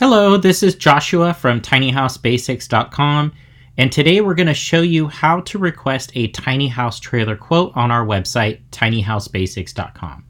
Hello, this is Joshua from tinyhousebasics.com, and today we're going to show you how to request a tiny house trailer quote on our website, tinyhousebasics.com.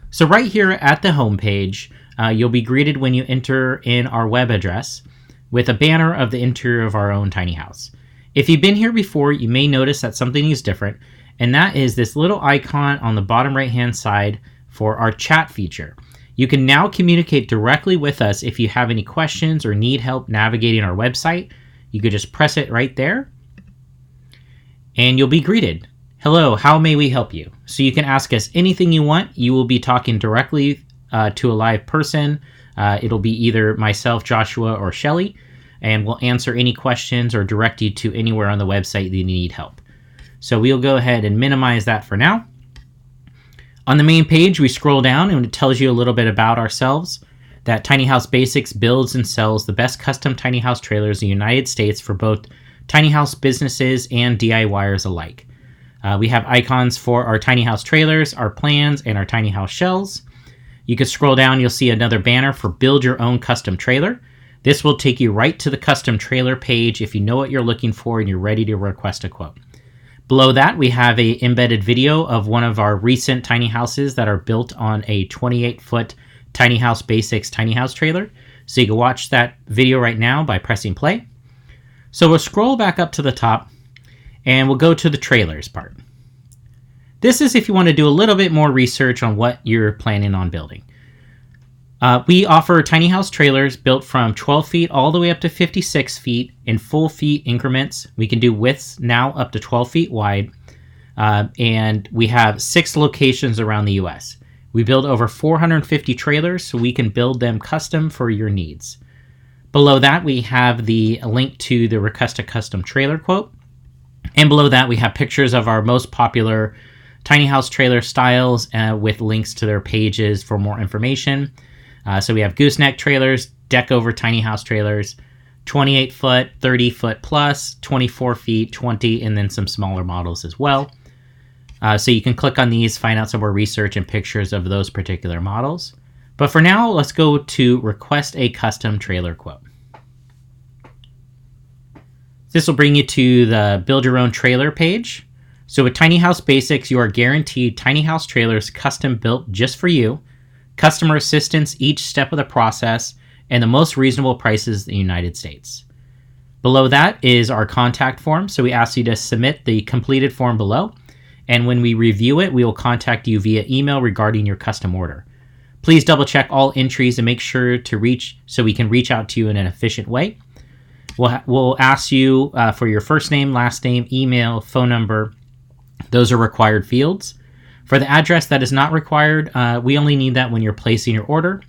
So right here at the home page, you'll be greeted when you enter in our web address with a banner of the interior of our own tiny house. If you've been here before, you may notice that something is different, and that is this little icon on the bottom right-hand side for our chat feature. You can now communicate directly with us if you have any questions or need help navigating our website. You could just press it right there and you'll be greeted. Hello, how may we help you? So you can ask us anything you want. You will be talking directly to a live person. It'll be either myself, Joshua, or Shelly, and we'll answer any questions or direct you to anywhere on the website that you need help. So we'll go ahead and minimize that for now. On the main page, we scroll down and it tells you a little bit about ourselves, that Tiny House Basics builds and sells the best custom tiny house trailers in the United States for both tiny house businesses and DIYers alike. We have icons for our tiny house trailers, our plans, and our tiny house shells. You can scroll down, you'll see another banner for build your own custom trailer. This will take you right to the custom trailer page if you know what you're looking for and you're ready to request a quote. Below that, we have an embedded video of one of our recent tiny houses that are built on a 28-foot Tiny House Basics tiny house trailer. So you can watch that video right now by pressing play. So we'll scroll back up to the top and we'll go to the trailers part. This is if you want to do a little bit more research on what you're planning on building. We offer tiny house trailers built from 12 feet all the way up to 56 feet in full feet increments. We can do widths now up to 12 feet wide, and we have 6 locations around the U.S. We build over 450 trailers, so we can build them custom for your needs. Below that, we have the link to the Request a Custom Trailer quote, and below that, we have pictures of our most popular tiny house trailer styles with links to their pages for more information. So we have gooseneck trailers, deck over tiny house trailers, 28 foot, 30 foot plus, 24 feet, 20, and then some smaller models as well. So you can click on these, find out some more research and pictures of those particular models. But for now, let's go to request a custom trailer quote. This will bring you to the build your own trailer page. So with Tiny House Basics, you are guaranteed tiny house trailers custom built just for you, customer assistance each step of the process, and the most reasonable prices in the United States. Below that is our contact form, so we ask you to submit the completed form below, and when we review it, we will contact you via email regarding your custom order. Please double check all entries and make sure to reach so we can reach out to you in an efficient way. We'll ask you for your first name, last name, email, phone number. Those are required fields. For the address, that is not required. We only need that when you're placing your order.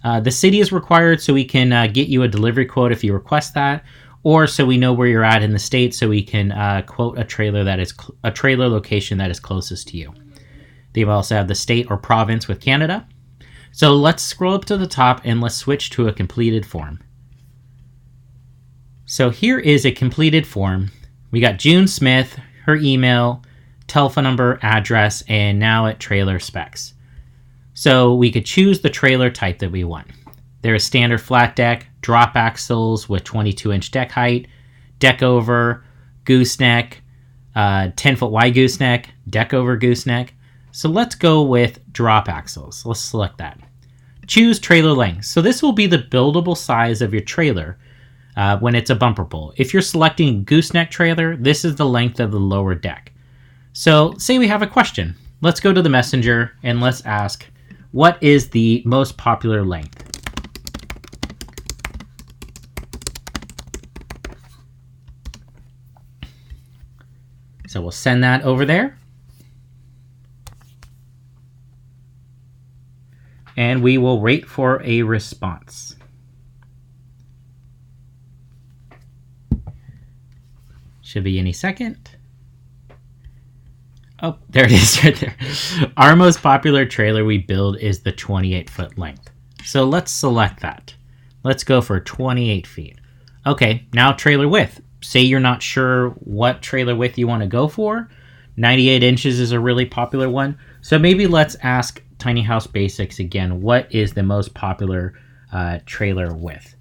The city is required so we can get you a delivery quote if you request that, or so we know where you're at in the state so we can quote a trailer that is a trailer location that is closest to you. They also have the state or province with Canada. So let's scroll up to the top and let's switch to a completed form. So here is a completed form. We got June Smith, her email, telephone number, address, and now at trailer specs. So we could choose the trailer type that we want. There's standard flat deck, drop axles with 22-inch deck height, deck over, gooseneck, 10-foot wide gooseneck, deck over gooseneck. So let's go with drop axles. Let's select that. Choose trailer length. So this will be the buildable size of your trailer when it's a bumper pull. If you're selecting gooseneck trailer, this is the length of the lower deck. So say we have a question. Let's go to the messenger and let's ask, what is the most popular length? So we'll send that over there. And we will wait for a response. Should be any second. Oh, there it is right there. Our most popular trailer we build is the 28-foot length. So let's select that. Let's go for 28 feet. Okay, now trailer width. Say you're not sure what trailer width you want to go for. 98 inches is a really popular one. So maybe let's ask Tiny House Basics again, what is the most popular trailer width.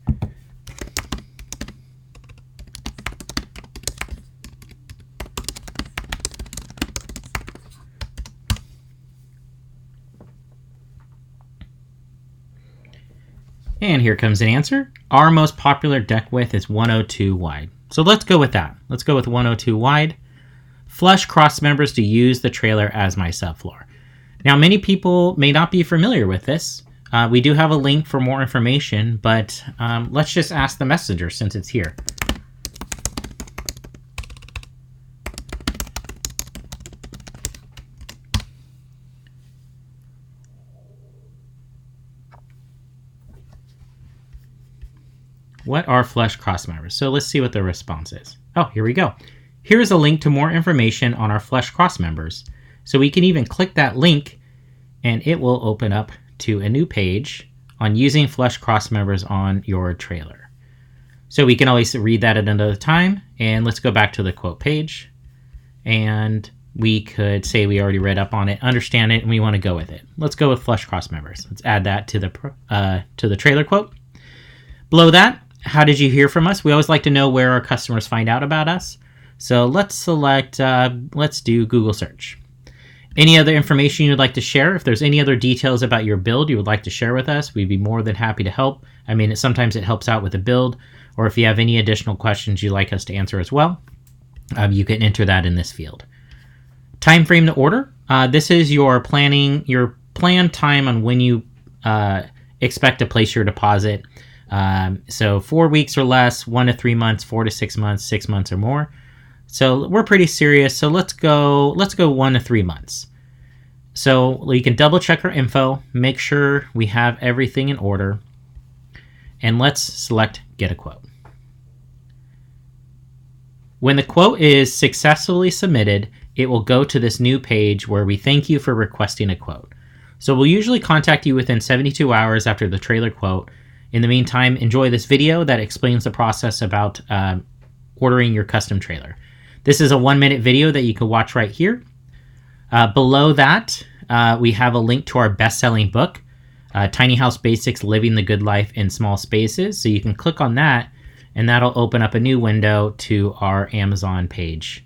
And here comes an answer. Our most popular deck width is 102 wide. So let's go with that. Let's go with 102 wide. Flush cross members to use the trailer as my subfloor. Now, many people may not be familiar with this. We do have a link for more information, but let's just ask the messenger since it's here. What are flush cross members? So let's see what the response is. Oh, here we go. Here is a link to more information on our flush cross members. So we can even click that link and it will open up to a new page on using flush cross members on your trailer. So we can always read that at another time. And let's go back to the quote page. And we could say we already read up on it, understand it, and we want to go with it. Let's go with flush cross members. Let's add that to the trailer quote. Below that, how did you hear from us? We always like to know where our customers find out about us. So let's select, let's do Google search. Any other information you'd like to share? If there's any other details about your build you would like to share with us, we'd be more than happy to help. I mean, sometimes it helps out with the build, or if you have any additional questions you'd like us to answer as well, you can enter that in this field. Time frame to order. This is your planned time on when you expect to place your deposit. So 4 weeks or less, 1 to 3 months, 4 to 6 months, 6 months or more. So we're pretty serious. So let's go 1 to 3 months. So we can double check our info, make sure we have everything in order, and let's select get a quote. When the quote is successfully submitted, it will go to this new page where we thank you for requesting a quote. So we'll usually contact you within 72 hours after the trailer quote. In the meantime, enjoy this video that explains the process about ordering your custom trailer. This is a 1-minute video that you can watch right here. Below that, we have a link to our best-selling book, Tiny House Basics, Living the Good Life in Small Spaces. So you can click on that, and that'll open up a new window to our Amazon page.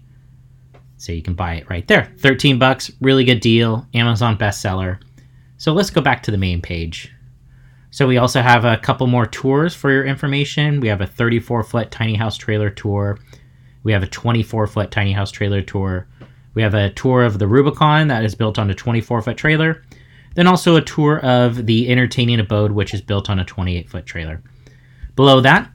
So you can buy it right there. $13, really good deal, Amazon bestseller. So let's go back to the main page. So we also have a couple more tours for your information. We have a 34-foot tiny house trailer tour. We have a 24-foot tiny house trailer tour. We have a tour of the Rubicon that is built on a 24-foot trailer. Then also a tour of the Entertaining Abode, which is built on a 28-foot trailer. Below that,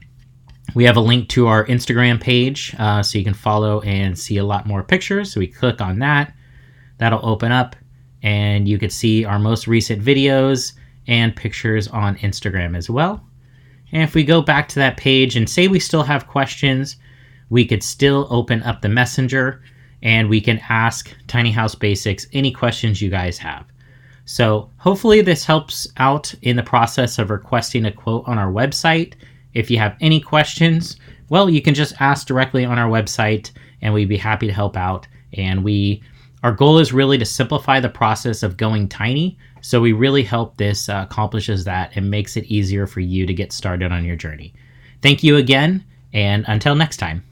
we have a link to our Instagram page, so you can follow and see a lot more pictures. So we click on that. That'll open up, and you can see our most recent videos and pictures on Instagram as well. And if we go back to that page and say we still have questions, we could still open up the messenger and we can ask Tiny House Basics any questions you guys have. So hopefully this helps out in the process of requesting a quote on our website. If you have any questions, well, you can just ask directly on our website and we'd be happy to help out. And our goal is really to simplify the process of going tiny. So we really hope this accomplishes that and makes it easier for you to get started on your journey. Thank you again, and until next time.